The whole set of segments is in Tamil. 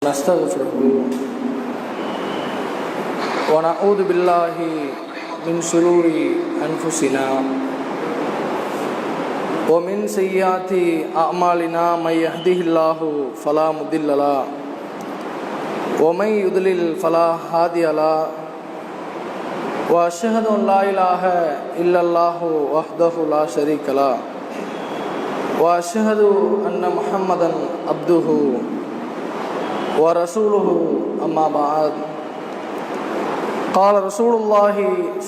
نستغفره ونعوذ بالله من شرور أنفسنا ومن سيئات أعمالنا من يهده الله فلا مضل له ومن يضلل فلا هادي له وأشهد أن لا إله إلا الله وحده لا شريك له وأشهد أن محمدا عبده ورسوله أما بعد قال رسول الله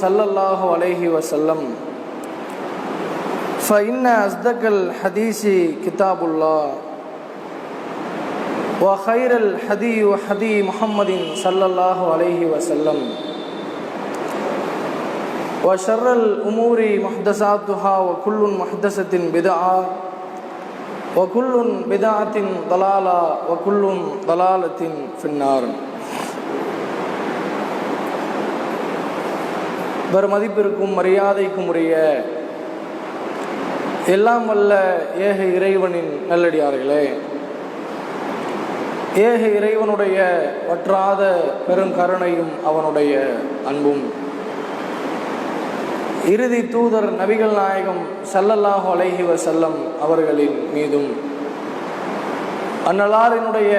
صلى الله عليه وسلم فإن أصدق الحديث كتاب الله وخير الهدي هدي محمد صلى الله عليه وسلم وشر الأمور محدثاتها وكل محدثة بدعة وكل بدعة ضلالة وكل ضلالة في النار. பெருமதிப்பிற்கும் மரியாதைக்கும் உரிய எல்லாம் வல்ல ஏக இறைவனின் நல்லடியார்களே, ஏக இறைவனுடைய வற்றாத பெருங்கருணையும் அவனுடைய அன்பும் இறுதி தூதர் நபிகள் நாயகம் ஸல்லல்லாஹு அலைஹி வஸல்லம் அவர்களின் மீதும் அன்னலாரினுடைய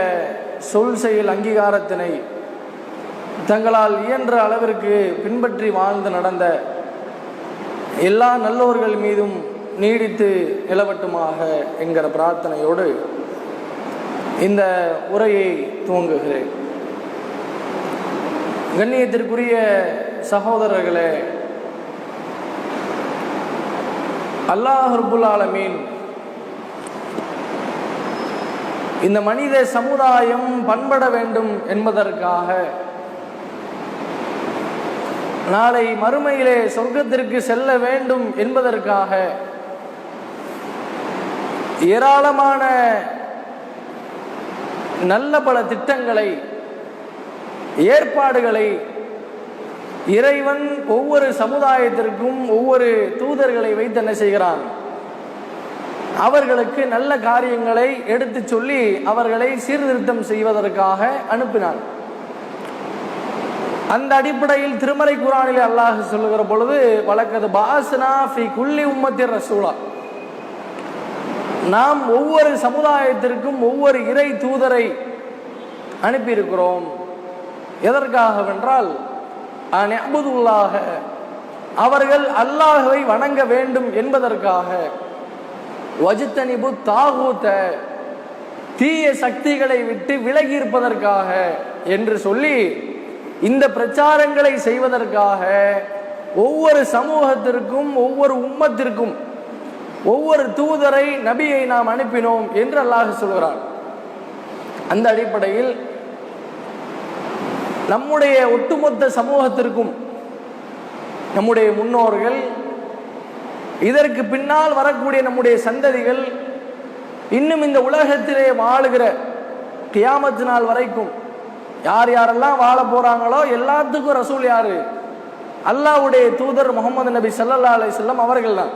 சொல் செயல் அங்கீகாரத்தினை தங்களால் இயன்ற அளவிற்கு பின்பற்றி வாழ்ந்து நடந்த எல்லா நல்லோர்கள் மீதும் நீடித்து நிலவட்டுமாக என்கிற பிரார்த்தனையோடு இந்த உரையை துவங்குகிறேன். கண்ணியத்திற்குரிய சகோதரர்களே, அல்லாஹ் ரப்புல் ஆலமீன் இந்த மனித சமுதாயம் பண்பட வேண்டும் என்பதற்காக நாளை மறுமையிலே சொர்க்கத்திற்கு செல்ல வேண்டும் என்பதற்காக ஏராளமான நல்ல பல திட்டங்களை, ஏற்பாடுகளை இறைவன் ஒவ்வொரு சமுதாயத்திற்கும் ஒவ்வொரு தூதர்களை வைத்து என்ன செய்கிறான்? அவர்களுக்கு நல்ல காரியங்களை எடுத்து சொல்லி அவர்களை சீர்திருத்தம் செய்வதற்காக அனுப்பினான். அந்த அடிப்படையில் திருமறை குர்ஆனிலே அல்லாஹ் சொல்லுகிற பொழுது, வலக்கத் பஅஸ்னா ஃபீ குல்லி உம்மத்திர் ரசூலா, நாம் ஒவ்வொரு சமுதாயத்திற்கும் ஒவ்வொரு இறை தூதரை அனுப்பியிருக்கிறோம். எதற்காகவென்றால் அன்அபுதுல்லாஹ, அவர்கள் அல்லாஹ்வை வணங்க வேண்டும் என்பதற்காக, வஜ்தனிபு தாகூத, தீய சக்திகளை விட்டு விலகி இருப்பதற்காக என்று சொல்லி இந்த பிரச்சாரங்களை செய்வதற்காக ஒவ்வொரு சமூகத்திற்கும் ஒவ்வொரு உம்மத்திற்கும் ஒவ்வொரு தூதரை, நபியை நாம் அனுப்பினோம் என்று அல்லாஹ் சொல்கிறார். அந்த அடிப்படையில் நம்முடைய ஒட்டுமொத்த சமூகத்திற்கும் நம்முடைய முன்னோர்கள், இதற்கு பின்னால் வரக்கூடிய நம்முடைய சந்ததிகள், இன்னும் இந்த உலகத்திலே வாழுகிற கியாமத் நாள் வரைக்கும் யார் யாரெல்லாம் வாழ போறாங்களோ எல்லாத்துக்கும் ரசூல் யாரு? அல்லாஹ்வுடைய தூதர் முஹம்மது நபி ஸல்லல்லாஹு அலைஹி வஸல்லம் அவர்கள் தான்.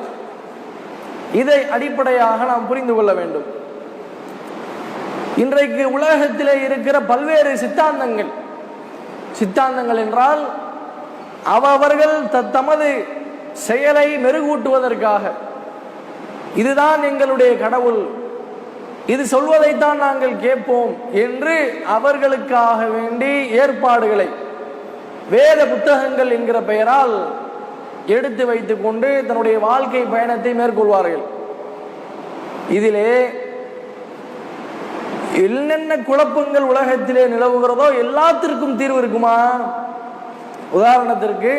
இதை அடிப்படையாக நாம் புரிந்து கொள்ள வேண்டும். இன்றைக்கு உலகத்திலே இருக்கிற பல்வேறு சித்தாந்தங்கள் என்றால் அவர்கள் தமது செயலை மெருகூட்டுவதற்காக, இதுதான் எங்களுடைய கடவுள், இது சொல்வதைத்தான் நாங்கள் கேட்போம் என்று அவர்களுக்காக வேண்டி ஏற்பாடுகளை வேத புத்தகங்கள் என்கிற பெயரால் எடுத்து வைத்துக் கொண்டு தன்னுடைய வாழ்க்கை பயணத்தை மேற்கொள்வார்கள். இதிலே என்னென்ன குழப்பங்கள் உலகத்திலே நிலவுகிறதோ எல்லாத்திற்கும் தீர்வு இருக்குமா? உதாரணத்திற்கு,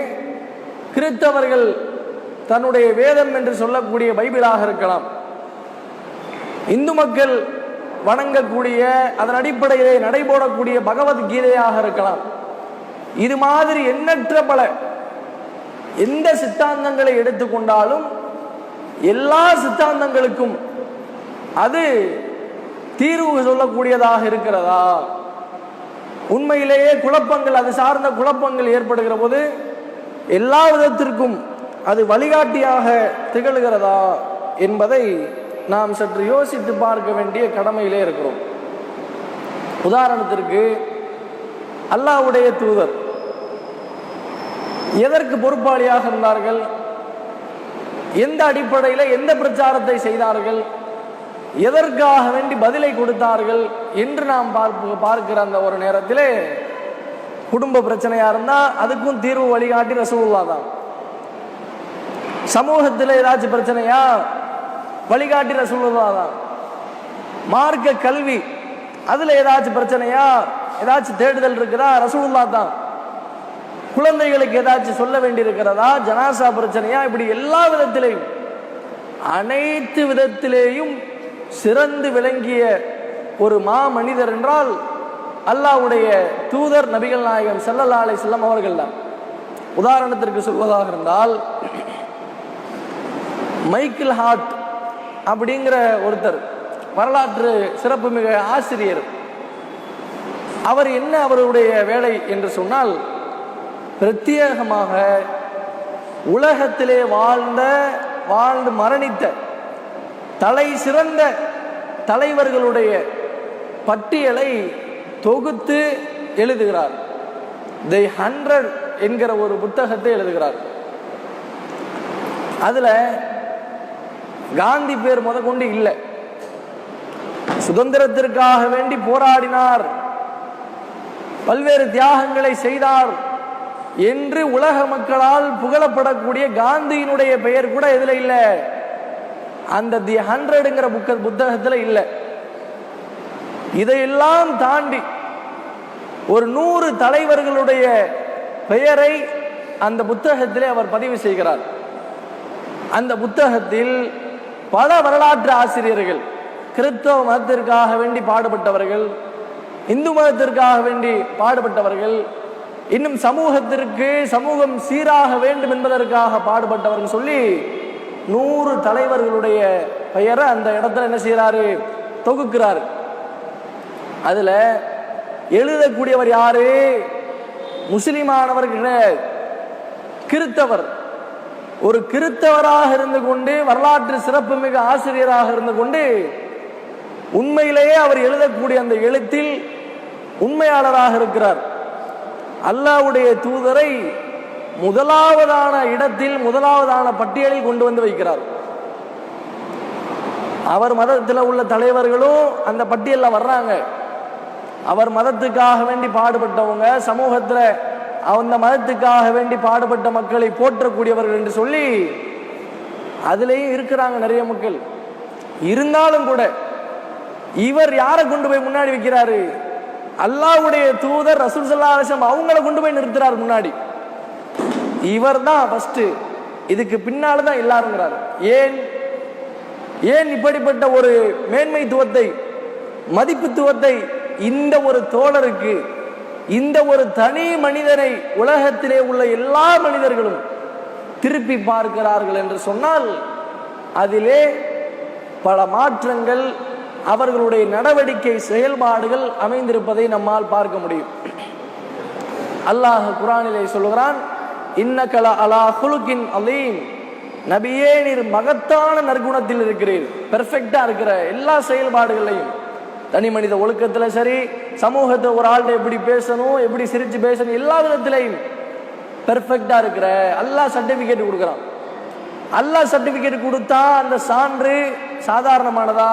கிறிஸ்தவர்கள் தன்னுடைய வேதம் என்று சொல்லக்கூடிய பைபிளாக இருக்கலாம், இந்து மக்கள் வணங்கக்கூடிய அதன் அடிப்படையிலே நடைபோடக்கூடிய பகவத்கீதையாக இருக்கலாம். இது மாதிரி எண்ணற்ற பல எந்த சித்தாந்தங்களை எடுத்துக்கொண்டாலும் எல்லா சித்தாந்தங்களுக்கும் அது தீர்வு சொல்லக்கூடியதாக இருக்கிறதா? உண்மையிலேயே குழப்பங்கள், அது சார்ந்த குழப்பங்கள் ஏற்படுகிற போது எல்லா விதத்திற்கும் அது வழிகாட்டியாக திகழ்கிறதா என்பதை நாம் சற்று யோசித்து பார்க்க வேண்டிய கடமையிலே இருக்கிறோம். உதாரணத்திற்கு அல்லாஹ்வுடைய தூதர் எதற்கு பொறுப்பாளியாக இருந்தார்கள், எந்த அடிப்படையில் எந்த பிரச்சாரத்தை செய்தார்கள், எதற்காக வேண்டி பதிலை கொடுத்தார்கள் என்று நாம் பார்க்கிற அந்த ஒரு நேரத்திலே குடும்ப பிரச்சனையா இருந்தா அதுக்கும் தீர்வு வழிகாட்டி ரசூலுல்லாஹ் தான். சமூகத்தில் ஏதாச்சும் பிரச்சனையா வழிகாட்டி ரசூலுல்லாஹ் தான். மார்க்க கல்வி அதுல ஏதாச்சும் பிரச்சனையா ஏதாச்சும் தேடுதல் இருக்குதா ரசூலுல்லாஹ் தான். குழந்தைகளுக்கு ஏதாச்சும் சொல்ல வேண்டி இருக்கிறதா, ஜனாசா பிரச்சனையா, இப்படி எல்லா விதத்திலேயும் அனைத்து விதத்திலேயும் சிறந்து விளங்கிய ஒரு மா மனிதர் என்றால் அல்லாஹ்வுடைய தூதர் நபிகள் நாயகம் ஸல்லல்லாஹு அலைஹி வஸல்லம் அவர்கள் தான். உதாரணத்திற்கு சொல்வதாக இருந்தால் மைக்கேல் ஹார்ட் அப்படிங்கிற ஒருத்தர் வரலாற்று சிறப்புமிக ஆசிரியர். அவர் என்ன அவருடைய வேலை என்று சொன்னால், பிரத்யேகமாக உலகத்திலே வாழ்ந்து மரணித்த தலை சிறந்த தலைவர்களுடைய பட்டியலை தொகுத்து எழுதுகிறார். தி 100 என்கிற ஒரு புத்தகத்தை எழுதுகிறார். அதுல காந்தி பேர் முதற்கொண்டு இல்லை. சுதந்திரத்திற்காக வேண்டி போராடினார், பல்வேறு தியாகங்களை செய்தார் என்று உலக மக்களால் புகழப்படக்கூடிய காந்தியினுடைய பெயர் கூட எதுல இல்லை, அந்த தி 100ங்கிற புத்தகத்தில் இல்லை. இதையெல்லாம் தாண்டி ஒரு 100 தலைவர்களுடைய பெயரை அந்த புத்தகத்திலே அவர் பதிவு செய்கிறார். அந்த புத்தகத்தில் பல வரலாற்று ஆசிரியர்கள், கிறிஸ்தவ மதத்திற்காக வேண்டி பாடுபட்டவர்கள், இந்து மதத்திற்காக வேண்டி பாடுபட்டவர்கள், இன்னும் சமூகம் சீராக வேண்டும் என்பதற்காக பாடுபட்டவர்கள் சொல்லி 100 தலைவர்களுடைய பெயரை அந்த இடத்துல என்ன செய்யறாரு, தொகுக்கிறார். அதுல எழுதக்கூடியவர் யாரு, முஸ்லிமானவர்கள், கிறிஸ்தவர். ஒரு கிறிஸ்தவராக இருந்து கொண்டு வரலாற்று சிறப்பு மிக ஆசிரியராக இருந்து கொண்டு உண்மையிலேயே அவர் எழுதக்கூடிய அந்த எழுத்தில் உண்மையாளராக இருக்கிறார். அல்லாஹ்வுடைய தூதரை முதலாவதான இடத்தில் முதலாவதான பட்டியலில் கொண்டு வந்து வைக்கிறார். அவர் மதத்தில் உள்ள தலைவர்களும் அந்த பட்டியலில் வர்றாங்க. அவர் மதத்துக்காக வேண்டி பாடுபட்டவங்க, சமூகத்தில் அந்த மதத்துக்காக வேண்டி பாடுபட்ட மக்களை போற்றக்கூடியவர்கள் என்று சொல்லி அதுலேயும் இருக்கிறாங்க நிறைய மக்கள். இருந்தாலும் கூட இவர் யாரை கொண்டு போய் முன்னாடி வைக்கிறாரு, அல்லாஹ்வுடைய தூதர் ரசூல் ஸல்லல்லாஹு அலைஹி வஸல்லம் அவங்கள கொண்டு போய் நிறுத்துறார் முன்னாடி. இவர் தான் ஃபர்ஸ்ட், இதுக்கு பின்னால தான் எல்லாருங்கிறார். ஏன் இப்படிப்பட்ட ஒரு மேன்மைத்துவத்தை, மதிப்புத்துவத்தை இந்த ஒரு தோழருக்கு, இந்த ஒரு தனி மனிதனை உலகத்திலே உள்ள எல்லா மனிதர்களும் திருப்பி பார்க்கிறார்கள் என்று சொன்னால் அதிலே பல மாற்றங்கள், அவர்களுடைய நடவடிக்கை செயல்பாடுகள் அமைந்திருப்பதை நம்மால் பார்க்க முடியும். அல்லாஹ் குர்ஆனிலே சொல்லுகிறான், இன்னக அலா குலுகின் அலீம், நபியே நீர் மகத்தான நற்குணத்தில் இருக்கிறீர். பெர்ஃபெக்டா இருக்கிற எல்லா செயல்பாடுகளையும், தனி மனித ஒழுக்கத்துல சரி, சமூகத்தை ஒரு ஆள்கிட்ட எப்படி பேசணும், எப்படி சிரிச்சு பேசணும், எல்லா விதத்திலையும் பெர்ஃபெக்டா இருக்கிற. அல்லாஹ் சர்டிபிகேட் கொடுக்குறான். அல்லாஹ் சர்டிபிகேட் கொடுத்தா அந்த சான்று சாதாரணமானதா,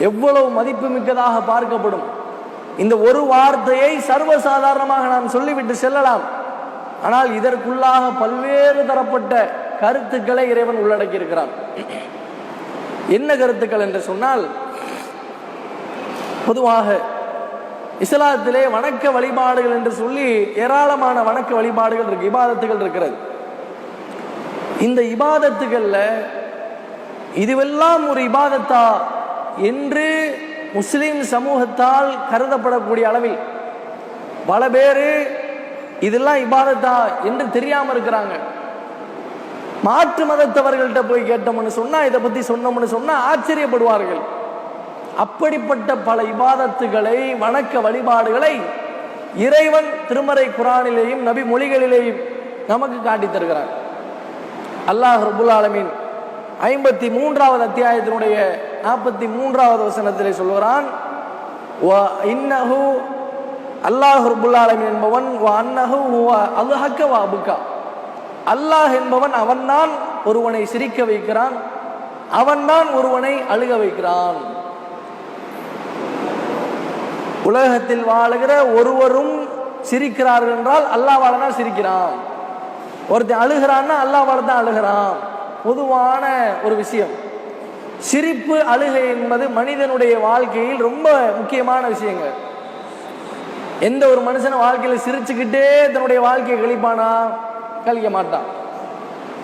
எவ்வளவு மதிப்பு மிக்கதாக பார்க்கப்படும். இந்த ஒரு வார்த்தையை சர்வசாதாரணமாக நாம் சொல்லிவிட்டு செல்லலாம். ஆனால் இதற்குள்ளாக பல்வேறு தரப்பட்ட கருத்துக்களை இறைவன் உள்ளடக்கி இருக்கிறான். என்ன கருத்துக்கள் என்று சொன்னால், பொதுவாக இஸ்லாத்திலே வணக்க வழிபாடுகள் என்று சொல்லி ஏராளமான வணக்க வழிபாடுகள் இருக்கு, இபாதத்துகள் இருக்கிறது. இந்த இபாதத்துகள்ல இதுவெல்லாம் ஒரு இபாதத்தா என்று முஸ்லிம் சமூகத்தால் கருதப்படக்கூடிய அளவில் பல பேரு இதெல்லாம் இபாதத்தா என்று தெரியாம இருக்கிறாங்க. மாற்று மதத்தவர்கள்ட்ட போய் கேட்டோம்னு சொன்னா, இதை பத்தி சொன்னோம்னு சொன்னா ஆச்சரியப்படுவார்கள். அப்படிப்பட்ட பல இபாதத்துகளை, வணக்க வழிபாடுகளை இறைவன் திருமறை குர்ஆனிலேயும் நபி மொழிகளிலேயும் நமக்கு காட்டி தருகிறார். அல்லாஹ் ரப்புல் ஆலமீன் 53வது அத்தியாயத்தினுடைய 43வது வசனத்திலே சொல்கிறான், இன்னஹு அல்லாஹ் ரப்புல் ஆலமீன் என்பவன் அன்னஹு அல்ஹக்க வ அபுகா, அல்லாஹ் என்பவன் அவன்தான் ஒருவனை சிரிக்க வைக்கிறான், அவன்தான் ஒருவனை அழுக வைக்கிறான். உலகத்தில் வாழுகிற ஒருவரும் சிரிக்கிறார்கள் என்றால் அல்லாஹ்வால தான் சிரிக்கிறான். ஒருத்தன் அழுகிறான்னா அல்லாஹ்வால தான் அழுகிறான். பொதுவான ஒரு விஷயம். சிரிப்பு அழுகை என்பது மனிதனுடைய வாழ்க்கையில் ரொம்ப முக்கியமான விஷயங்கள். எந்த ஒரு மனுஷன் வாழ்க்கையில் சிரிச்சுக்கிட்டே தன்னுடைய வாழ்க்கையை கழிப்பானா? கழிக்க மாட்டான்.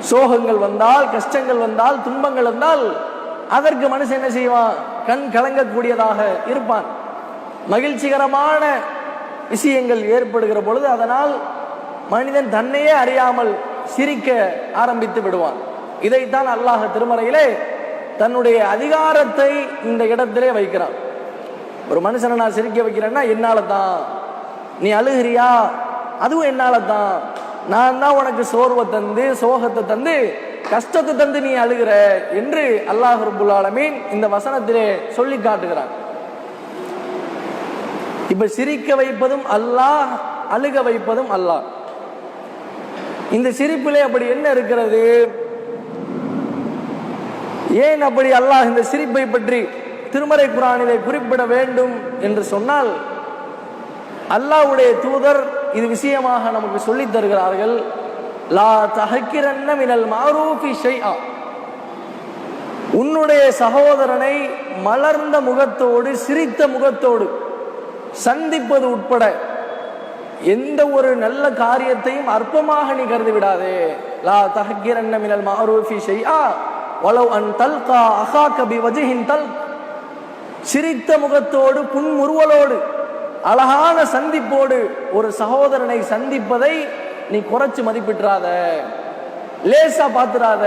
சோகங்கள் வந்தால், கஷ்டங்கள் வந்தால், துன்பங்கள் வந்தால் அதற்கு மனுஷன் என்ன செய்வான்? கண் கலங்கக்கூடியதாக இருப்பான். மகிழ்ச்சிகரமான விஷயங்கள் ஏற்படுகிற பொழுது அதனால் மனிதன் தன்னையே அறியாமல் சிரிக்க ஆரம்பித்து விடுவான். இதைத்தான் அல்லாஹ் திருமறையிலே தன்னுடைய அதிகாரத்தை இந்த இடத்திலே வைக்கிறான். ஒரு மனுஷனை நான் சிரிக்க வைக்கிறேன்னா என்னால தான். நீ அழுகிறியா? அதுவும் என்னால தான். நான் தான் உனக்கு சோர்வை தந்து, சோகத்தை தந்து, கஷ்டத்தை தந்து நீ அழுகிற என்று அல்லாஹ் ரப்புல் ஆலமீன் இந்த வசனத்திலே சொல்லி காட்டுகிறான். இப்ப சிரிக்க வைப்பதும் அல்லாஹ், அழுக வைப்பதும் அல்லாஹ். இந்த சிரிப்பிலே அப்படி என்ன இருக்கிறது? ஏன் அப்படி அல்லாஹ் இந்த சிரிப்பை பற்றி திருமறை குர்ஆனிலே குறிப்பிட வேண்டும் என்று சொன்னால், அல்லாஹ்வுடைய தூதர் இது விஷயமாக நமக்கு சொல்லித் தருகிறார்கள். லா தஹக்கிரன்ன மினல் மஅரூஃபி ஷைஆ, உன்னுடைய சகோதரனை மலர்ந்த முகத்தோடு, சிரித்த முகத்தோடு சந்திப்பது உட்பட எந்த ஒரு நல்ல காரியத்தையும் அற்பமாக நீ கருதி விடாதே. லா தஹக்கிரன்ன மினல் மஅரூஃபி ஷைஆ வலவ் அன் தல்கா அஹாக பிவஜ்ஹின் தல்க், சிரித்த முகத்தோடு, புன்முறுவலோடு, அழகான சந்திப்போடு ஒரு சகோதரனை சந்திப்பதை நீ குறைச்சு மதிப்பிட்டுறாத, லேசா பார்த்துறாத,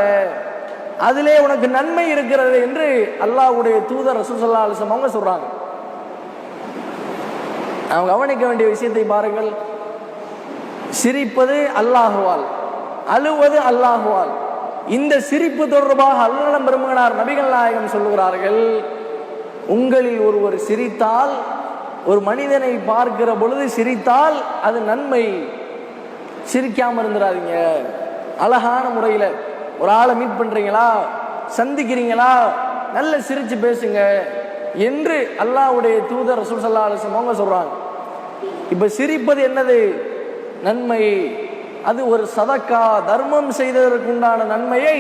அதிலே உனக்கு நன்மை இருக்கிறது என்று அல்லாஹ்வுடைய தூதர் ரசூல் ஸல்லல்லாஹு அலைஹி வஸல்லம் அவங்க சொல்றாங்க. அவங்க கவனிக்க வேண்டிய விஷயத்தை பாருங்கள். சிரிப்பது அல்லாஹுவால், அழுவது அல்லாஹுவால். இந்த சிரிப்பு தொடர்பாக அல்லாஹ் பெருமகனார் நபிகள் நாயகம் சொல்லுகிறார்கள், உங்களில் ஒருவர் சிரித்தால், ஒரு மனிதனை பார்க்கிற பொழுது சிரித்தால் அது நன்மை. சிரிக்காம இருந்துடாதீங்க. அழகான முறையில் ஒரு ஆளை மீட் பண்றீங்களா, சந்திக்கிறீங்களா, நல்ல சிரிச்சு பேசுங்க என்று அல்லாஹ்வுடைய தூதர் ரசூல் ஸல்லல்லாஹு அலைஹி வஸல்லம் அவங்க சொல்றாங்க. இப்ப சிரிப்பது என்னது? நன்மை. அது ஒரு சதக்கா, தர்மம் செய்ததற்கு உண்டான நன்மையை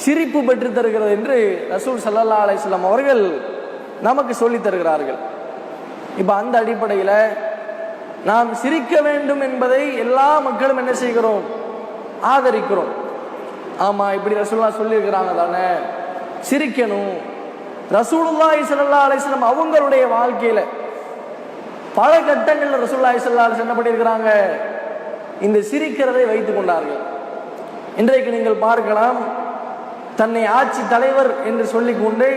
சிரிப்பு பெற்று தருகிறது என்று ரசூல் ஸல்லல்லாஹு அலைஹி வஸல்லம் அவர்கள் நமக்கு சொல்லி தருகிறார்கள். இப்ப அந்த அடிப்படையில் நாம் சிரிக்க வேண்டும் என்பதை எல்லா மக்களும் என்ன செய்கிறோம்? ஆதரிக்கிறோம். ஆமா, இப்படி ரசூலுல்லாஹ் சொல்லியிருக்கிறாங்க தானே, சிரிக்கணும். ரசூலுல்லாஹி ஸல்லல்லாஹு அலைஹி வஸல்லம் அவங்களுடைய வாழ்க்கையில பல கட்டங்களில் ரசூலுல்லாஹி ஸல்லல்லாஹு அலைஹி வஸல்லம் என்ன பண்ணியிருக்கிறாங்க? இந்த சிரிக்கிறதை வைத்துக் கொண்டார்கள். இன்றைக்கு நீங்கள் பார்க்கலாம், தன்னை ஆட்சி தலைவர் என்று சொல்லிக்கொண்டு,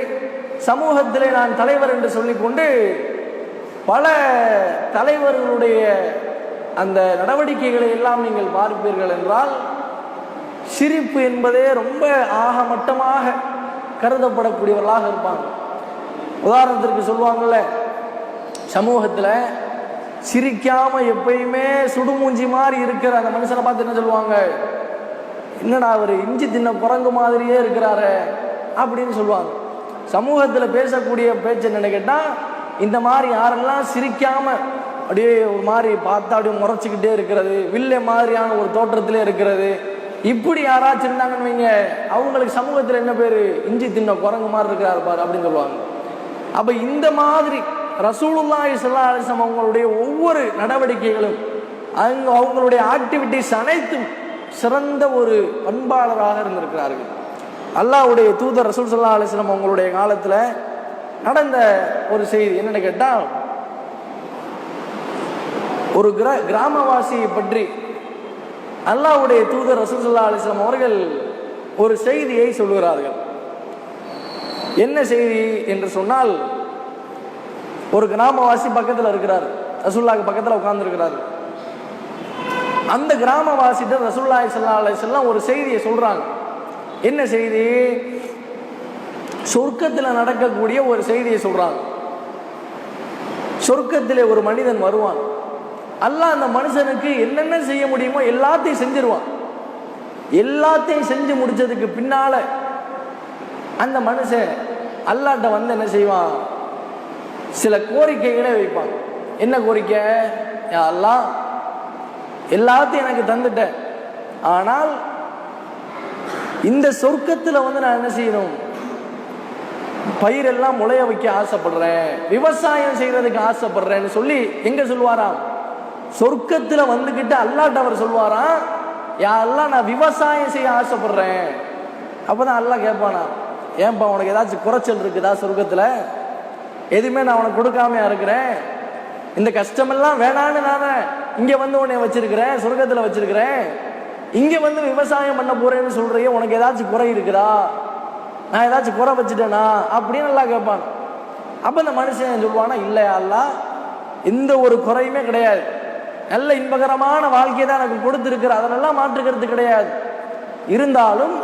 சமூகத்திலே நான் தலைவர் என்று சொல்லிக்கொண்டு பல தலைவர்களுடைய அந்த நடவடிக்கைகளை எல்லாம் நீங்கள் பார்ப்பீர்கள் என்றால் சிரிப்பு என்பதே ரொம்ப ஆகமட்டமாக கருதப்படக்கூடியவர்களாக இருப்பாங்க. உதாரணத்திற்கு சொல்லுவாங்கல்ல, சமூகத்தில் சிரிக்காம எப்பயுமே சுடுமூஞ்சி மாதிரி இருக்கிற அந்த மனுஷனை பார்த்து என்ன சொல்லுவாங்க? என்னடா அவர் இஞ்சி தின்ன குரங்கு மாதிரியே இருக்கிறாரு அப்படின்னு சொல்லுவாங்க. சமூகத்தில் பேசக்கூடிய பேச்சு என்னன்னு கேட்டால், இந்த மாதிரி யாரெல்லாம் சிரிக்காம அப்படியே ஒரு மாதிரி பார்த்தா அப்படியே முறைச்சிக்கிட்டே இருக்கிறது, வில்லை மாதிரியான ஒரு தோற்றத்திலே இருக்கிறது, இப்படி யாராச்சும் இருந்தாங்கன்னு வைங்க, அவங்களுக்கு சமூகத்தில் என்ன பேரு? இஞ்சி தின்ன குரங்கு மாதிரி இருக்கிறாரு பாரு அப்படின்னு சொல்லுவாங்க. அப்ப இந்த மாதிரி ரசூலுல்லாஹி ஸல்லல்லாஹு அலைஹி வஸல்லம் அவங்களுடைய ஒவ்வொரு நடவடிக்கைகளும், அவங்களுடைய ஆக்டிவிட்டிஸ் அனைத்தும் சிறந்த ஒரு பண்பாளராக இருந்திருக்கிறார்கள். அல்லாஹ்வுடைய தூதர் ரசூல் ஸல்லல்லாஹு அலைஹி வஸல்லம் அவங்களுடைய காலத்தில் நடந்த ஒரு செய்தி என்னன்னு கேட்டால், ஒரு கிராமவாசியை பற்றி அல்லாஹ்வுடைய தூதர் ரசூல் ஸல்லல்லாஹு அலைஹி வஸல்லம் அவர்கள் ஒரு செய்தியை சொல்கிறார்கள். என்ன செய்தி என்று சொன்னால், ஒரு கிராமவாசி பக்கத்தில் இருக்கிறார், ரசூலுல்லாஹ்க்கு பக்கத்தில் உட்கார்ந்து இருக்கிறார். அந்த கிராமவாசிட்ட ரசூலுல்லாஹி ஸல்லல்லாஹு அலைஹி வஸல்லம் ஒரு செய்தியை சொல்றாங்க. என்ன செய்தி? சொர்க்கத்தில் நடக்கக்கூடிய ஒரு செய்தியை சொல்றாங்க. சொர்க்கத்திலே ஒரு மனிதன் வருவான். அல்லாஹ் அந்த மனுஷனுக்கு என்னென்ன செய்ய முடியுமோ எல்லாத்தையும் செஞ்சிருவான். எல்லாத்தையும் செஞ்சு முடிச்சதுக்கு பின்னால அந்த மனுஷன் அல்லாஹ்ட்ட வந்து என்ன செய்வான், சில கோரிக்கைகளை வைப்பான். என்ன கோரிக்கை? யா அல்லாஹ், எல்லாத்தையும் எனக்கு தந்துட்ட, ஆனால் இந்த சொர்க்கத்தில் வந்து நான் என்ன செய்யணும், பயிரெல்லாம் முளைய வைக்க ஆசைப்படுறேன், விவசாயம் செய்யறதுக்கு ஆசைப்படுறேன்னு சொல்லி எங்க சொல்லுவாராம், சொர்க்கத்துல வந்துகிட்டு அல்லாஹ்ட்ட அவர் சொல்லுவாராம், யா அல்லாஹ் நான் விவசாயம் செய்ய ஆசைப்படுறேன். அப்பதான் அல்லாஹ் கேட்பானா, ஏன்பா உனக்கு ஏதாச்சும் குறைச்சல் இருக்குதா சொர்க்கத்துல? எதுவுமே நான் உனக்கு கொடுக்காமையா இருக்கிறேன்? இந்த கஷ்டமெல்லாம் வேணான்னு நானே இங்க வந்து உன்னை வச்சிருக்கிறேன், சொர்க்கத்துல வச்சிருக்கிறேன், இங்க வந்து விவசாயம் பண்ண போறேன்னு சொல்றிய, உனக்கு ஏதாச்சும் குறை இருக்குதா? நான் ஏதாச்சும் குறை வச்சுட்டேனா அப்படின்னு எல்லாம் கேட்பான். அப்ப இந்த மனுஷன் சொல்லுவானா, இல்லையா அல்லாஹ், எந்த ஒரு குறையுமே கிடையாது, நல்ல இன்பகரமான வாழ்க்கையை தான் எனக்கு கொடுத்திருக்கிற, அதனெல்லாம் மாற்றுக்கிறது கிடையாது. இருந்தாலும்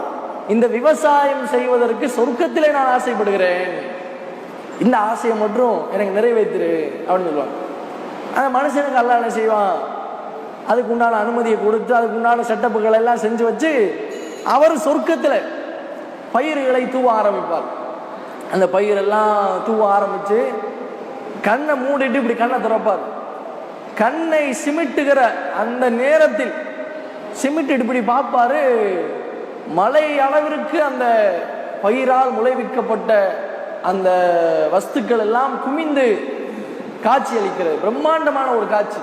இந்த விவசாயம் செய்வதற்கு சொர்க்கத்திலே நான் ஆசைப்படுகிறேன், இந்த ஆசையை மட்டும் எனக்கு நிறைவேற்றிரு அப்படின்னு சொல்லுவான். அந்த மனுஷனுக்கு அல்லாஹ் என்ன செய்வான், அதுக்கு உண்டான அனுமதியை கொடுத்து அதுக்கு உண்டான செட்டப்புகள் எல்லாம் செஞ்சு வச்சு அவர் சொர்க்கத்தில் பயிர்களை தூவ ஆரம்பிப்பார். அந்த பயிரெல்லாம் தூவ ஆரம்பிச்சு கண்ணை மூடிட்டு இப்படி கண்ணை திறப்பார். கண்ணை சிமிட்டுகிற அந்த நேரத்தில் சிமிட்டு இப்படி பார்ப்பாரு, மலை அளவிற்கு அந்த பயிரால் முளைவிக்கப்பட்ட அந்த வஸ்துக்கள் எல்லாம் குமிந்து காட்சி அளிக்கிறது, பிரம்மாண்டமான ஒரு காட்சி.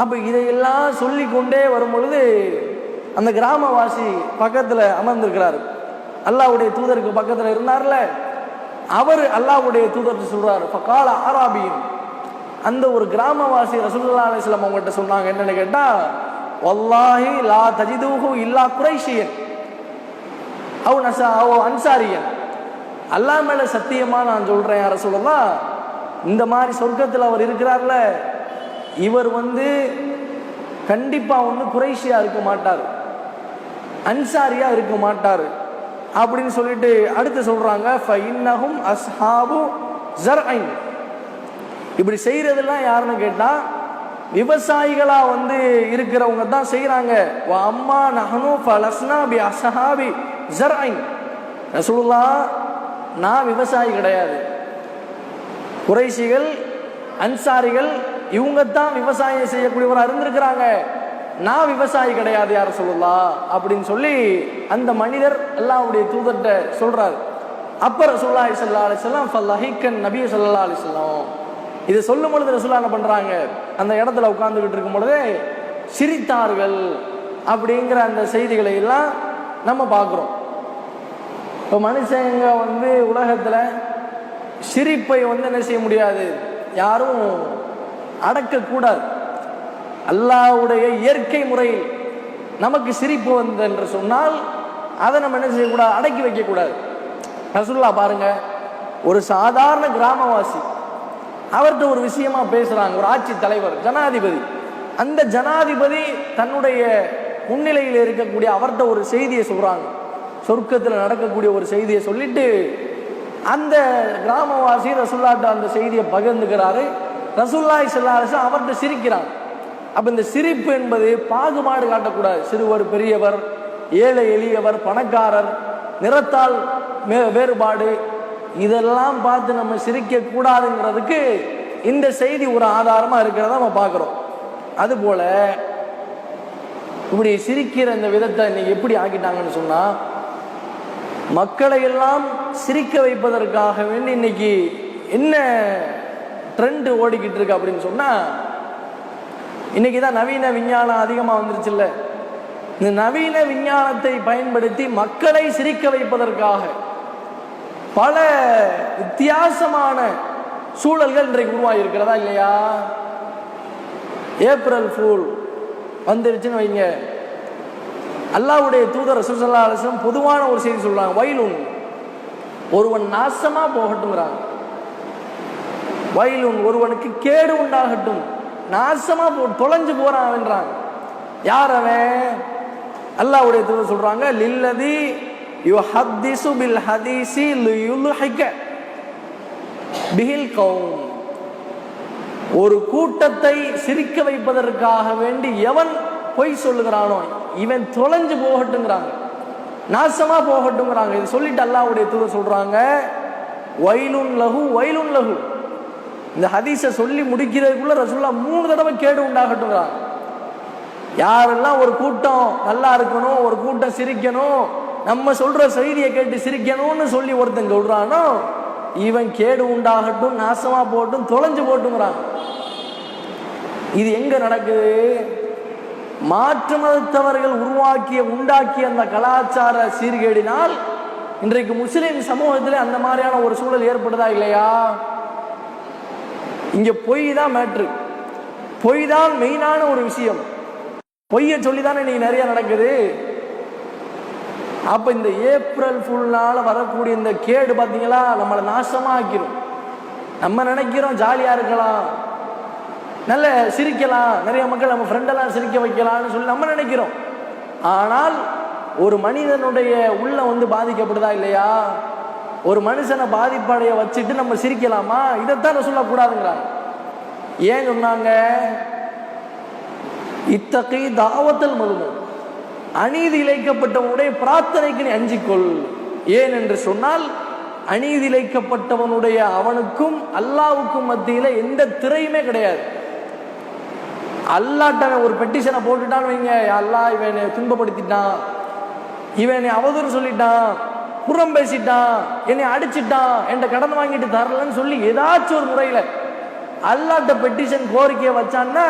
அப்ப இதையெல்லாம் சொல்லி கொண்டே வரும் பொழுது அந்த கிராமவாசி பக்கத்துல அமர்ந்திருக்கிறார், அல்லாஹ்வுடைய தூதருக்கு பக்கத்துல இருந்தார்ல, அவர் அல்லாஹ்வுடைய தூதருக்கு சொல்றாரு, ஃபகால ஆராபியின், அந்த ஒரு கிராமவாசி ரசூலுல்லாஹி அலைஹி வஸல்லம் அவங்ககிட்ட சொன்னாங்க, என்னன்னு கேட்டா, வல்லாஹி லா தஜிதுஹு இல்லா குரைஷியன் அவ் நஸா அவ் அன்சாரியன், அல்லாஹ் மேல சத்தியமா நான் சொல்றேன் யார சொல்லலாம், இந்த மாதிரி சொர்க்கத்தில் அவர் இருக்கிறார்ல, இவர் வந்து கண்டிப்பா ஒன்று குறைஷியா இருக்க மாட்டார், அன்சாரியா இருக்க மாட்டார் அப்படின்னு சொல்லிட்டு அடுத்து சொல்றாங்க, ஃபஇன்னஹும் அஸ்ஹாபு ஸர்ஐன். இப்படி செய்யறதெல்லாம் யாருன்னு கேட்டா விவசாயிகளா வந்து இருக்கிறவங்க தான் செய்யறாங்க. வ அம்மா நஹனு ஃபலஸ்னா பி அஸ்ஹாபி ஸர்ஐன். ரசூலுல்லாஹ், நான் விவசாயி கிடையாது, குறைஷிகள் அன்சாரிகள் இவங்க தான் விவசாயம் செய்யக்கூடியவராக இருந்திருக்கிறாங்க, நான் விவசாயி கிடையாது யார சொல்லலாம் அப்படின்னு சொல்லி அந்த மனிதர் அல்லாஹ்வுடைய தூதர்கிட்ட சொல்றாரு. அப்ப ரசூலுல்லாஹி ஸல்லல்லாஹு அலைஹி வஸல்லம் ஃபலஹிக்கன் நபி ஸல்லல்லாஹு அலைஹி வஸல்லம் இதை சொல்லும் பொழுது ரசூலுல்லாஹ் என்ன பண்றாங்க, அந்த இடத்துல உட்கார்ந்துகிட்டு இருக்கும் பொழுது சிரித்தார்கள் அப்படிங்கிற அந்த செய்திகளை எல்லாம் நம்ம பார்க்கிறோம். இப்போ மனுஷங்க வந்து உலகத்துல சிரிப்பை வந்து என்ன செய்ய முடியாது, யாரும் அடக்கக்கூடாது. அல்லாஹ்வுடைய இயற்கை முறையில் நமக்கு சிரிப்பு வந்து என்று சொன்னால் அதை நம்ம என்ன செய்யக்கூடாது, அடக்கி வைக்கக்கூடாது. ரசூலுல்லாஹ் பாருங்க, ஒரு சாதாரண கிராமவாசி அவர்கிட்ட ஒரு விஷயமா பேசுறாங்க, ஒரு ஆட்சி தலைவர் ஜனாதிபதி, அந்த ஜனாதிபதி தன்னுடைய முன்னிலையில் இருக்கக்கூடிய அவர்கிட்ட ஒரு செய்தியை சொல்றாங்க, சொர்க்கத்தில் நடக்கக்கூடிய ஒரு செய்தியை சொல்லிட்டு அந்த கிராமவாசி ரசூலுல்லாஹ்ட்ட அந்த செய்தியை பகிர்ந்துக்கிறாரு. ரசூலுல்லாஹி ஸல்லல்லாஹு அலைஹி வஸல்லம் அவர்கிட்ட சிரிக்கிறாங்க. அப்ப இந்த சிரிப்பு என்பது பாகுபாடு காட்டக்கூடாது, சிறுவர் பெரியவர், ஏழை எளியவர், பணக்காரர், நிறத்தால் வேறுபாடு, இதெல்லாம் பார்த்து நம்ம சிரிக்க கூடாதுங்கிறதுக்கு இந்த செய்தி ஒரு ஆதாரமா இருக்கிறத நம்ம பார்க்கிறோம். அதுபோல இப்படி சிரிக்கிற இந்த விதத்தை இன்னைக்கு எப்படி ஆக்கிட்டாங்கன்னு சொன்னா, மக்களை எல்லாம் சிரிக்க வைப்பதற்காக வேண்டி இன்னைக்கு என்ன ட்ரெண்ட் ஓடிக்கிட்டு இருக்கு அப்படின்னு சொன்னா, இன்னைக்கு தான் நவீன விஞ்ஞானம் அதிகமாக வந்துருச்சு இல்ல, இந்த நவீன விஞ்ஞானத்தை பயன்படுத்தி மக்களை சிரிக்க வைப்பதற்காக பல வித்தியாசமான சூழல்கள் இன்றைக்கு உருவாகி இருக்கிறதா இல்லையா? ஏப்ரல் ஃபூல் வந்துருச்சுன்னு வைங்க, அல்லாஹ்வுடைய தூதர் ரசூல் ஸல்லல்லாஹு அலைஹி வஸல்லம் பொதுவான ஒரு செய்தி சொல்றாங்க, வயலுன், ஒருவன் நாசமா போகட்டும்ங்கிறாங்க. வயலுன், ஒருவனுக்கு கேடு உண்டாகட்டும், நாசமா தொலைஞ்சு போறான் அவன்றாங்க. யார் அவன்? அல்லாஹ்வுடைய தூதர் சொல்றாங்க, லில்லதி யுஹத்திஸு பில் ஹதீஸி லியுல்ஹிக பிஹில் கௌம். ஒரு கூட்டத்தை சிரிக்க வைப்பதற்காக வேண்டி எவன் பொய் சொல்லுகிறானோ இவன் தொலைஞ்சு போகட்டுங்கிறாங்க, நாசமா போகட்டுங்கிறாங்க. இது சொல்லிட்டு அல்லாஹ்வுடைய தூதர் சொல்றாங்க, வைலுன் லஹு வைலுன் லஹு. இந்த ஹதீஸை சொல்லி முடிக்கிறதுக்குள்ள ரசூலுல்லாஹ் 3 தடவை கேடு உண்டாகட்டுங்கிறாங்க. யாரெல்லாம் ஒரு கூட்டம் நல்லா இருக்கணும், ஒரு கூட்டம் சிரிக்கணும், நம்ம சொல்ற செய்தியை கேட்டு சிரிக்கணும்னு சொல்லி ஒருத்தன் சொல்றானோ இவன் கேடு உண்டாகட்டும், நாசமா போட்டும், தொலைஞ்சு போட்டுங்கிறான். இது எங்க நடக்குது? மாற்று மதத்தவர்கள் உண்டாக்கிய அந்த கலாச்சார சீர்கேடினால் இன்றைக்கு முஸ்லிம் சமூகத்தில் அந்த மாதிரியான ஒரு சூழல் ஏற்படுதா இல்லையா? இங்க பொய் தான் மேட்ரு, பொய் தான் மெயினான ஒரு விஷயம். பொய்யை சொல்லிதானே இன்னைக்கு நிறைய நடக்குது. அப்ப இந்த ஏப்ரல் ஃபுல்னால வரக்கூடிய இந்த கேடு பார்த்தீங்களா, நம்மளை நாசமா ஆக்கிரும். நம்ம நினைக்கிறோம் ஜாலியா இருக்கலாம், நல்ல சிரிக்கலாம், நிறைய மக்கள் நம்ம ஃப்ரெண்டெல்லாம் சிரிக்க வைக்கலாம்னு சொல்லி நம்ம நினைக்கிறோம். ஆனால் ஒரு மனிதனுடைய உள்ள பாதிக்கப்படுதா இல்லையா? ஒரு மனுஷனை பாதிப்படைய வச்சுட்டு நம்ம சிரிக்கலாமா? இதைத்தான் சொல்லக்கூடாதுங்கிறாங்க. ஏன் சொன்னாங்க? இத்தகை தாவத்தல் மதுமும், அநீதி இழைக்கப்பட்டவனுடைய பிரார்த்தனைக்கு நீ அஞ்சிக்கொள். ஏன் என்று சொன்னால் அநீதி இழைக்கப்பட்டவனுடைய அவனுக்கும் அல்லாவுக்கும் மத்தியில எந்த திரையுமே கிடையாது. அல்லாட்ட ஒரு பெட்டிஷனை போட்டுட்டான்னு வைங்க, அல்லாஹ் இவனை துன்பப்படுத்திட்டான், இவனை அவதூறு சொல்லிட்டான், புறம் பேசிட்டான், என்னை அடிச்சிட்டான், என்கிட்ட கடன் வாங்கிட்டு தரலன்னு சொல்லி ஏதாச்சும் ஒரு முறையில அல்லாட்ட பெட்டிஷன் கோரிக்கையை வச்சான்னா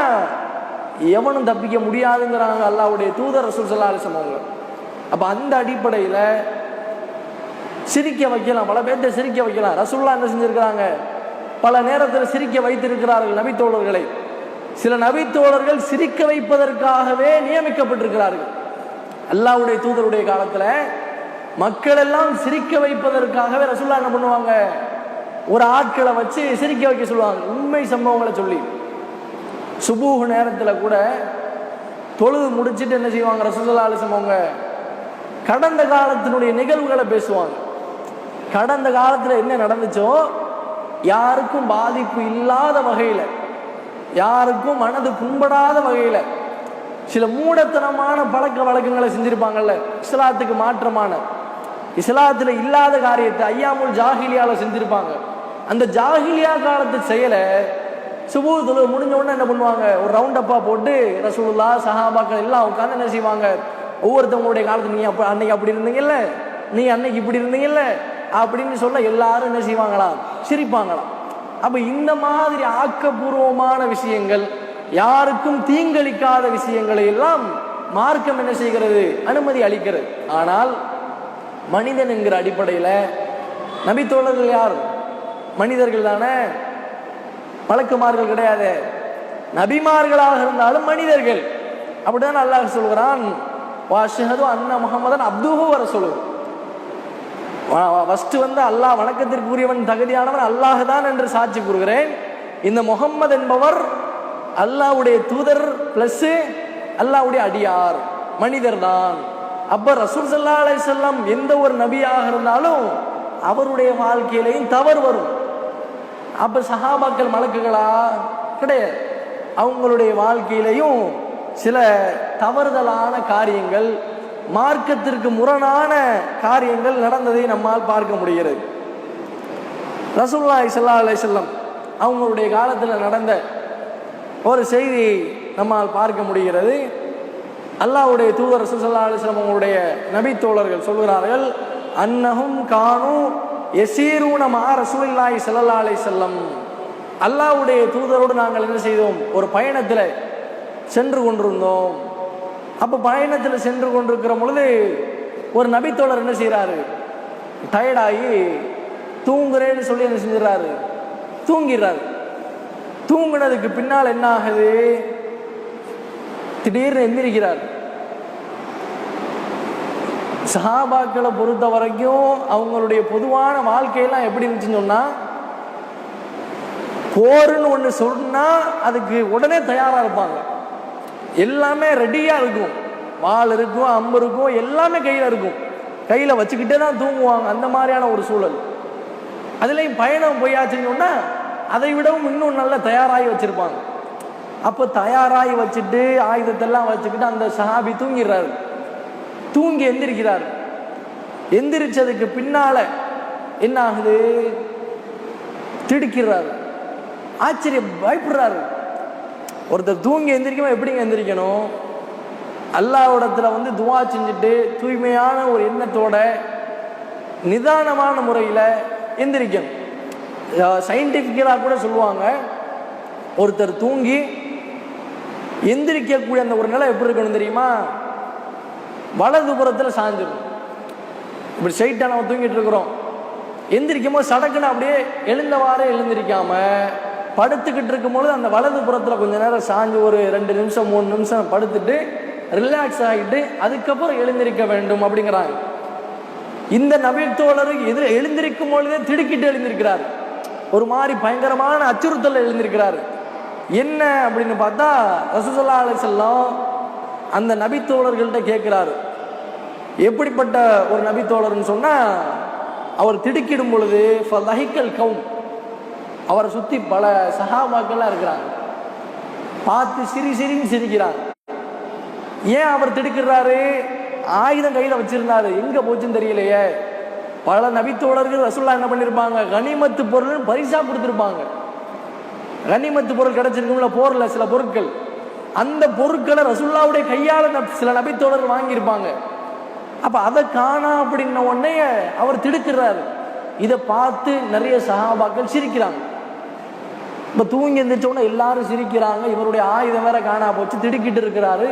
எவனும் தப்பிக்க முடியாதுங்கிறாங்க அல்லாஹ்வுடைய தூதர் ரசூல் ஸல்லல்லாஹு அலைஹி வஸல்லம். அப்ப அந்த அடிப்படையில சிரிக்க வைக்கலாம், பல பேர்த்த சிரிக்க வைக்கலாம். ரசூலுல்லாஹ் என்ன செஞ்சிருக்கிறாங்க? பல நேரத்தில் சிரிக்க வைத்திருக்கிறார்கள் நபித்தோழர்களை. சில நபித்தோழர்கள் சிரிக்க வைப்பதற்காகவே நியமிக்கப்பட்டிருக்கிறார்கள். அல்லாஹ்வுடைய தூதருடைய காலத்துல மக்கள் எல்லாம் சிரிக்க வைப்பதற்காகவே ரசூலுல்லாஹ் என்ன பண்ணுவாங்க? ஒரு ஆட்களை வச்சு சிரிக்க வைக்க சொல்லுவாங்க, உண்மை சம்பவங்களை சொல்லி. சுபூஹ் நேரத்தில் கூட தொழுது முடிச்சுட்டு என்ன செய்வாங்க? ரசூலுல்லாஹி அலைஹி வஸல்லம் கடந்த காலத்தினுடைய நிகழ்வுகளை பேசுவாங்க. கடந்த காலத்தில் என்ன நடந்துச்சோ யாருக்கும் பாதிப்பு இல்லாத வகையில், யாருக்கும் மனது புண்படாத வகையில் சில மூடத்தனமான பழக்க வழக்கங்களை செஞ்சிருப்பாங்கல்ல, இஸ்லாத்துக்கு மாற்றமான, இஸ்லாத்தில் இல்லாத காரியத்தை ஐயாமுல் ஜாஹிலியால செஞ்சிருப்பாங்க. அந்த ஜாஹிலியா காலத்து செயலை சுபூ தொழுகை முடிஞ்ச உடனே என்ன பண்ணுவாங்க? ஒரு ரவுண்ட் அப்பா போட்டு ரசூலுல்லாஹ் சஹாபாக்கள் எல்லாம் உட்காந்து என்ன செய்வாங்க? ஒவ்வொருத்தவங்களுடைய காலத்துல நீ அன்னைக்கு அப்படி இருந்தீங்கல்ல, நீ அன்னைக்கு இப்படி இருந்தீங்கல்ல அப்படின்னு சொல்ல எல்லாரும் என்ன செய்வாங்களாம்? சிரிப்பாங்களாம். அப்ப இந்த மாதிரி ஆக்கப்பூர்வமான விஷயங்கள், யாருக்கும் தீங்களிக்காத விஷயங்களை எல்லாம் மார்க்கம் என்ன செய்கிறது? அனுமதி அளிக்கிறது. ஆனால் மனிதன் என்கிற அடிப்படையில நபித்தோழர்கள் யார்? மனிதர்கள் தானே, மலக்குமார்கள் கிடையாது. நபிமார்களாக இருந்தாலும் மனிதர்கள். அப்படிதான் அல்லாஹ் சொல்கிறான், வஅஷ்ஹது அன்ன முஹம்மதன் அப்துஹு வ ரசூலுஹு. ஃபர்ஸ்ட் அல்லாஹ் வணக்கத்திற்குரியவன், தகுதியானவன் அல்லாஹ் தான் என்று சாட்சி கூறுகிறேன். இந்த முஹம்மது என்பவர் அல்லாஹ்வுடைய தூதர் பிளஸ் அல்லாஹ்வுடைய அடியார், மனிதர் தான். அப்ப ரசூல் ஸல்லல்லாஹு அலைஹி வஸல்லம் எந்த ஒரு நபியாக இருந்தாலும் அவருடைய வாழ்க்கையிலையும் தவறு வரும். அப்ப சஹாபாக்கள் மலக்குகளா? கிடையாது. அவங்களுடைய வாழ்க்கையிலையும் சில தவறுதலான காரியங்கள், மார்க்கத்திற்கு முரணான காரியங்கள் நடந்ததை நம்மால் பார்க்க முடிகிறது. ரசூலுல்லாஹி ஸல்லல்லாஹு அலைஹி வஸல்லம் அவங்களுடைய காலத்தில் நடந்த ஒரு செய்தி நம்மால் பார்க்க முடிகிறது. அல்லாஹ்வுடைய தூதர் ரசூல் ஸல்லல்லாஹு அலைஹி வஸல்லம் அவங்களுடைய நபித்தோழர்கள் சொல்கிறார்கள், அன்னஹும் கானு யஸீரூன மா ரசூலில்லாஹி ஸல்லல்லாஹு அலைஹி வஸல்லம். அல்லாஹ்வுடைய தூதரோடு நாங்கள் என்ன செய்தோம்? ஒரு பயணத்தில் சென்று கொண்டிருந்தோம். அப்போ பயணத்தில் சென்று கொண்டிருக்கிற பொழுது ஒரு நபித்தோழர் என்ன செய்கிறாரு? டயர்டாகி தூங்குறேன்னு சொல்லி என்ன செஞ்சிடறாரு? தூங்கிடுறாரு. தூங்குனதுக்கு பின்னால் என்ன ஆகுது? திடீர்னு எந்திரிக்கிறார். சஹாபாக்களை பொறுத்த வரைக்கும் அவங்களுடைய பொதுவான வாழ்க்கையெல்லாம் எப்படி இருந்துச்சுன்னு சொன்னா, போருன்னு ஒன்று சொன்னா அதுக்கு உடனே தயாரா இருப்பாங்க. எல்லாமே ரெடியா இருக்கும், வாள் இருக்கும், அம்பு இருக்கும், எல்லாமே கையில இருக்கும், கையில வச்சுக்கிட்டே தான் தூங்குவாங்க. அந்த மாதிரியான ஒரு சூழல். அதுலயும் பயணம் போயாச்சுன்னு சொன்னா அதை விடவும் இன்னும் நல்லா தயாராகி வச்சிருப்பாங்க. அப்போ தயாராகி வச்சுட்டு ஆயுதத்தெல்லாம் வச்சுக்கிட்டு அந்த சஹாபி தூங்கிடுறாரு. தூங்கி எந்திரிக்கிறார். எந்திரிச்சதுக்கு பின்னால என்ன ஆகுது? திடுக்கிறாரு, ஆச்சரியம், பயப்படுறாரு. ஒருத்தர் தூங்கி எந்திரிக்கணும், எப்படிங்க எந்திரிக்கணும்? அல்லாஹ்விடத்துல வந்து துவா செஞ்சுட்டு தூய்மையான ஒரு எண்ணத்தோட நிதானமான முறையில் எந்திரிக்கணும். சயின்டிஃபிக்கலாக கூட சொல்லுவாங்க, ஒருத்தர் தூங்கி எந்திரிக்கக்கூடிய அந்த ஒரு நிலை எப்படி இருக்கணும் தெரியுமா? வலது புறத்தில் சாஞ்சிடும். இப்படி ஸ்ட்ரைட்டாக நம்ம தூங்கிட்டு இருக்கிறோம், எந்திரிக்கும் போது சடக்குன்னு அப்படியே எழுந்தவாறே எழுந்திரிக்காம படுத்துக்கிட்டு இருக்கும்போது அந்த வலது புறத்தில் கொஞ்ச நேரம் சாஞ்சு ஒரு 2 நிமிஷம் 3 நிமிஷம் படுத்துட்டு ரிலாக்ஸ் ஆகிட்டு அதுக்கப்புறம் எழுந்திருக்க வேண்டும் அப்படிங்கிறாங்க. இந்த நபி தோழர் எதில் எழுந்திருக்கும் பொழுதே திடுக்கிட்டு எழுந்திருக்கிறார். ஒரு மாதிரி பயங்கரமான அச்சுறுத்தல் எழுந்திருக்கிறார். என்ன அப்படின்னு பார்த்தா ரசூலுல்லாஹி ஸல்லல்லாஹு அலைஹி வஸல்லம் அந்த நபி தோழர்கள்ட்ட கேட்கிறாரு, எப்படிப்பட்ட ஒரு நபி தோழர்னு சொன்னா, அவர் திடுக்கிடும் பொழுது ஃபலஹிக்கல் கௌம், அவரை சுத்தி பல சஹாபாக்கள்லாம் இருக்கிறாங்க, பார்த்து சிரின்னு சிரிக்கிறாங்க. ஏன் அவர் திடுக்கிறாரு? ஆயுதம் கையில வச்சிருந்தாரு, எங்க போச்சுன்னு தெரியலையே. பல நபித்தோழர்கள் ரசூலுல்லாஹ் என்ன பண்ணிருப்பாங்க, கனிமத்து பொருள் பரிசா கொடுத்திருப்பாங்க. கனிமத்து பொருள் கிடைச்சிருக்கும்ல போர்ல சில பொருட்கள், அந்த பொருட்களை ரசூலுல்லாஹ்வுடைய கையால சில நபித்தோழர்கள் வாங்கியிருப்பாங்க. அப்ப அதை காணா அப்படின்ன உடனே அவர் திடுக்கிறாரு. இதை பார்த்து நிறைய சஹாபாக்கள் சிரிக்கிறாங்க. இப்ப தூங்கி எந்திரிச்ச உடனே எல்லாரும் சிரிக்கிறாங்க. இவருடைய ஆயுதம் வேற காணா போச்சு, திடுக்கிட்டு இருக்கிறாரு.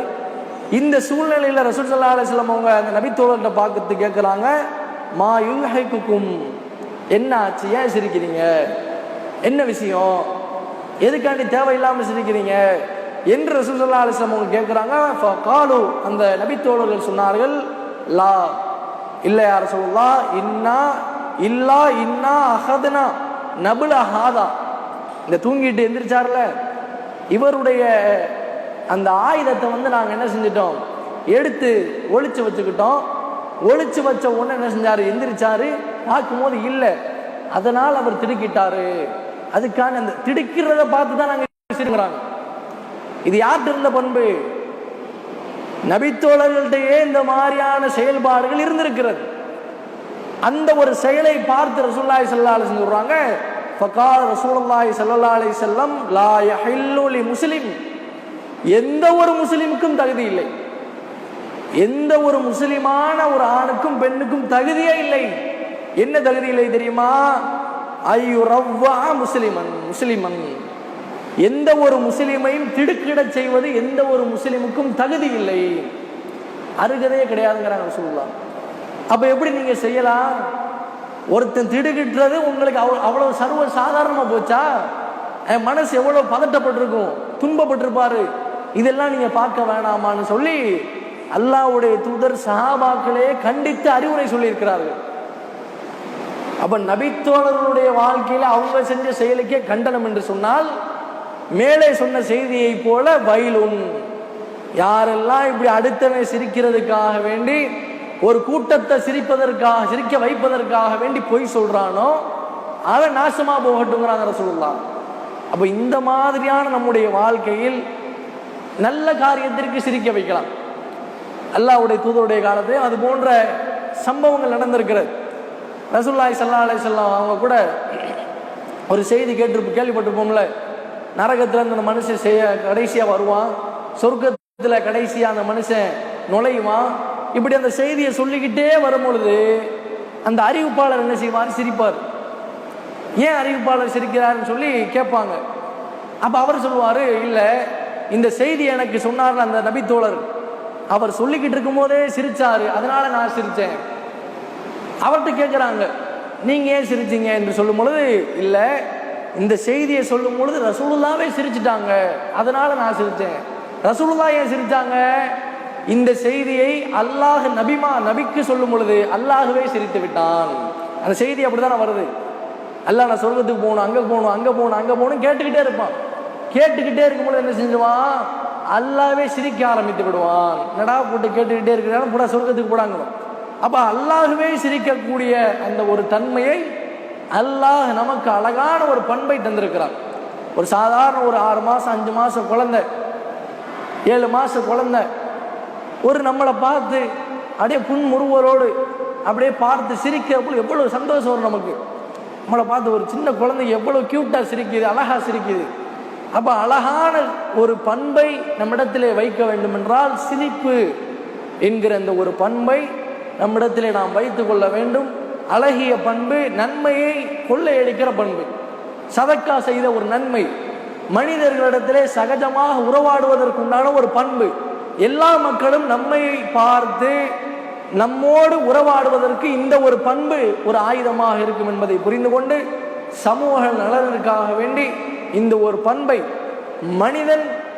இந்த சூழ்நிலையில ரசூல் ஸல்லல்லாஹு அலைஹி வஸல்லம் அவங்க அந்த நபித்தோழர்கிட்ட பார்த்து கேட்கிறாங்க, மா யுல்ஹிகுக்கும், என்ன ஆச்சு, ஏன் சிரிக்கிறீங்க, என்ன விஷயம், எதுக்காண்டி தேவையில்லாம சிரிக்கிறீங்க என்று ரசூல் ஸல்லல்லாஹு அலைஹி வஸல்லம் அவங்க கேட்கிறாங்க. ஃபகாலு, அந்த நபித்தோழர்கள் சொன்னார்கள், லா, இல்ல யா ரசூலுல்லாஹ், இன்னா அஹத்னா நபுல ஹாதா, இந்த தூங்கிட்டு எந்திரிச்சார்ல இவருடைய அந்த ஆயுதத்தை வந்து நாங்கள் என்ன செஞ்சிட்டோம், எடுத்து ஒளிச்சு வச்சுக்கிட்டோம். ஒளிச்சு வச்ச உடனே என்ன செஞ்சாரு, எந்திரிச்சாரு, பார்க்கும்போது இல்லை, அதனால் அவர் திடுக்கிட்டாரு. அதுக்கான அந்த திடுக்கிறத பார்த்து தான் நாங்கள் சிரிக்கிறாங்க. இது யார்கிட்ட இருந்த பண்பு? நபித்தோழர்கள்டையே இந்த மாதிரியான செயல்பாடுகள் இருந்திருக்கிறது. அந்த ஒரு செயலை பார்த்து ரசூலுல்லாஹி ஸல்லல்லாஹு அலைஹி வஸல்லம் சொல்றாங்க, ஃபகால ரசூலுல்லாஹி ஸல்லல்லாஹு அலைஹி வஸல்லம் லா யஹில்லு லி முஸ்லிம், எந்த ஒரு முஸ்லிமுக்கும் தகுதி இல்லை, எந்த ஒரு முஸ்லிமான ஒரு ஆணுக்கும் பெண்ணுக்கும் தகுதியே இல்லை. என்ன தகுதி இல்லை தெரியுமா? ஐயுரவ்வா முஸ்லிமன், எந்த ஒரு முஸ்லிமையும் திடுக்கிடச் செய்வது எந்த ஒரு முஸ்லிமுக்கும் தகுதி இல்லை, அருகதையே கிடையாதுங்கிறாங்க ரசூலுல்லாஹ். அப்ப எப்படி நீங்க செய்யலாம்? ஒருத்தன் திடுக்கிட்டுறது உங்களுக்கு அவ்வளவு சர்வ சாதாரணமா போச்சா? என் மனசு எவ்வளவு பதட்டப்பட்டிருக்கும், துன்பப்பட்டிருப்பாரு, இதெல்லாம் நீங்க பார்க்க வேணாமான்னு சொல்லி அல்லாஹ்வுடைய தூதர் சஹாபாக்களே கண்டித்து அறிவுரை சொல்லி இருக்கிறார்கள். அப்ப நபித்தோழர்களுடைய வாழ்க்கையில அவங்க செஞ்ச செயலுக்கே கண்டனம் என்று சொன்னால், மேலே சொன்ன செய்தியை போல வயலுன், யாரெல்லாம் இப்படி அடுத்தவன் சிரிக்கிறதுக்காக வேண்டி ஒரு கூட்டத்தை சிரிக்க வைப்பதற்காக வேண்டி பொய் சொல்றானோ அவன் நாசமா போகட்டுங்கிறாங்க ரசூலுல்லாஹ். அப்ப இந்த மாதிரியான நம்முடைய வாழ்க்கையில் நல்ல காரியத்திற்கு சிரிக்க வைக்கலாம். அல்லாஹ்வுடைய தூதருடைய காலத்தில் அது போன்ற சம்பவங்கள் நடந்திருக்கிறது. ரசூலுல்லாஹி ஸல்லல்லாஹு அலைஹி வஸல்லம் அவங்க கூட ஒரு செய்தி கேள்விப்பட்டிருப்போம்ல, நரகத்துல அந்த மனுஷன் கடைசியா வருவான், சொர்க்கத்துல கடைசியா அந்த மனுஷன் நுழைவான். இப்படி அந்த செய்தியை சொல்லிக்கிட்டே வரும் பொழுது அந்த அறிவிப்பாளர் என்ன செய்வார், சிரிப்பார். ஏன் அறிவிப்பாளர் சிரிக்கிறாருன்னு சொல்லி கேட்பாங்க. அப்ப அவர் சொல்லுவாரு, இல்ல இந்த செய்தி எனக்கு சொன்னார் அந்த நபித்தோழர், அவர் சொல்லிக்கிட்டு இருக்கும் போதே சிரிச்சாரு, அதனால நான் சிரிச்சேன். அவர்கிட்ட கேட்கிறாங்க, நீங்க ஏன் சிரிச்சீங்க என்று சொல்லும் பொழுது, இல்ல இந்த செய்தியை சொல்லும் பொழுது ரசூலுல்லாவே சிரிச்சுட்டாங்க, அதனால நான் சிரிச்சேன். ரசூலுல்லாஹ் ஏன் சிரிச்சாங்க? இந்த செய்தியை அல்லாஹ் நபிக்கு சொல்லும் பொழுது அல்லாஹ்வே சிரித்து விட்டான். அந்த செய்தி அப்படிதான் வருது. அல்லாஹ் நான் சொர்க்கத்துக்கு போகணும், அங்க போகணும் கேட்டுக்கிட்டே இருப்பான். கேட்டுக்கிட்டே இருக்கும்போது என்ன செஞ்சுவான், அல்லாஹ்வே சிரிக்க ஆரம்பித்து விடுவான். நடா போட்டு கேட்டுக்கிட்டே இருக்கிறாங்க, கூட சொர்க்கத்துக்கு போடாங்க. அப்ப அல்லாஹ்வே சிரிக்கக்கூடிய அந்த ஒரு தன்மையை அல்லாஹ் நமக்கு அழகான ஒரு பண்பை தந்திருக்கிறான். ஒரு சாதாரண ஒரு 6 மாதம் 5 மாதம் குழந்தை, 7 மாதம் குழந்தை ஒரு நம்மளை பார்த்து அப்படியே புன்முறுவலோடு அப்படியே பார்த்து சிரிக்கிறப்போ எவ்வளோ சந்தோஷம் வரும் நமக்கு. நம்மளை பார்த்து ஒரு சின்ன குழந்தைங்க எவ்வளோ க்யூட்டாக சிரிக்குது, அழகாக சிரிக்குது. அப்போ அழகான ஒரு பண்பை நம்மிடத்திலே வைக்க வேண்டும் என்றால் சிரிப்பு என்கிற அந்த ஒரு பண்பை நம்மிடத்திலே நாம் வைத்து கொள்ள வேண்டும். அழகிய பண்பு நன்மையை கொள்ளையடிக்கிற பண்பு, சதக்கா செய்த ஒரு நன்மை, மனிதர்களிடத்திலே சகஜமாக உறவாடுவதற்குண்டான ஒரு பண்பு. எல்லா மக்களும் நம்மை பார்த்து நம்மோடு உறவாடுவதற்கு இந்த ஒரு பண்பு ஒரு ஆயுதமாக இருக்கும் என்பதை புரிந்து கொண்டு சமூக நலனுக்காக வேண்டி இந்த ஒரு பண்பை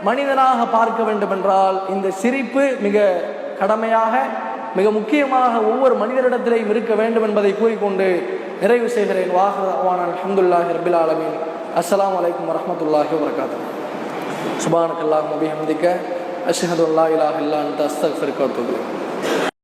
மனிதனாக பார்க்க வேண்டும் என்றால் இந்த சிரிப்பு மிக கடமையாக மிக முக்கியமாக ஒவ்வொரு மனிதரிடத்திலேயும் இருக்க வேண்டும் என்பதை கூறிக்கொண்டு நிறைவு செய்கிறேன். அல்ஹம்துலில்லாஹி ரப்பில் ஆலமீன். அஸ்ஸலாமு அலைக்கும் வரஹ்மத்துல்லாஹி வபரகாத்துஹு. சுப்ஹானக்கல்லாஹும்ம வபிஹம்திக அஷ்ஹது அல்லா இலாஹா இல்லா அன்த அஸ்தக்ஃபிருக வ அத்தூபு இலைக்.